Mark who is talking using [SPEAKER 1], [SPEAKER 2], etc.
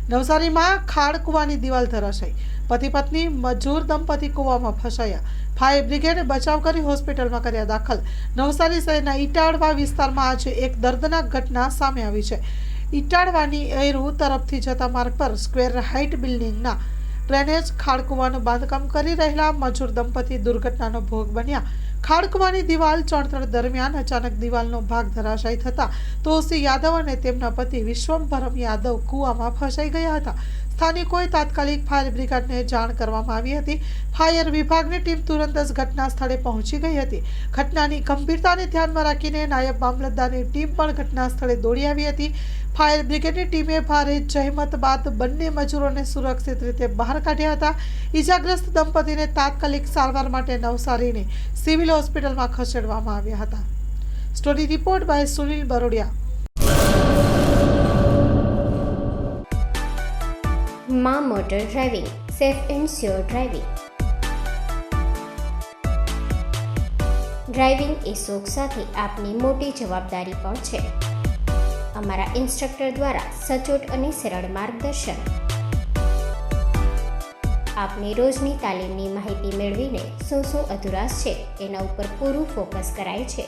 [SPEAKER 1] નવસારીમાં ખાડ કૂવાની દિવાલ ધરાશાયી, પતિ પત્ની મજૂર દંપતી કૂવામાં ફસાયા, ફાયર બ્રિગેડે બચાવ કરી હોસ્પિટલમાં કર્યા દાખલ। નવસારી શહેરના ઇટાળવા વિસ્તારમાં આજે એક દર્દનાક ઘટના સામે આવી છે। ઇટાળવાની એરુ તરફથી જતા માર્ગ પર સ્ક્વેર હાઇટ બિલ્ડિંગના ડ્રેનેજ ખાડકૂવાનું બાંધકામ કરી રહેલા મજૂર દંપતી દુર્ઘટનાનો ભોગ બન્યા। ખાડકૂવાની દિવાલ ચણતર દરમિયાન અચાનક દિવાલનો ભાગ ધરાશાયી થતા તોષી યાદવ અને તેમના પતિ વિશ્વમભરમ યાદવ કૂવામાં ફસાઈ ગયા હતા। સ્થાનિકોએ તાત્કાલિક ફાયર બ્રિગેડને જાણ કરવામાં આવી હતી। ફાયર વિભાગની ટીમ તુરંત જ ઘટના સ્થળે પહોંચી ગઈ હતી। ઘટનાની ગંભીરતાને ધ્યાનમાં રાખીને નાયબ મામલતદારની ટીમ પણ ઘટના સ્થળે દોડી આવી હતી। ફાયર બ્રિગેડની ટીમે ભારે જહેમત બાદ બંને મજૂરોને સુરક્ષિત રીતે બહાર કાઢ્યા હતા। ઇજાગ્રસ્ત દંપતીને તાત્કાલિક સારવાર માટે નવસારીની સિવિલ હોસ્પિટલમાં ખસેડવામાં આવ્યા હતા। Story report by Sunil Barodiya.
[SPEAKER 2] માં motor driving, safe and sure driving. Driving એ શોખ સાથે આપની મોટી જવાબદારી પણ છે। અમારા ઇન્સ્ટ્રક્ટર દ્વારા સચોટ અને સરળ માર્ગદર્શન। આપની રોજની તાલીમની માહિતી મેળવીને શું અધુરાશ છે એના ઉપર પૂરું ફોકસ કરાય છે।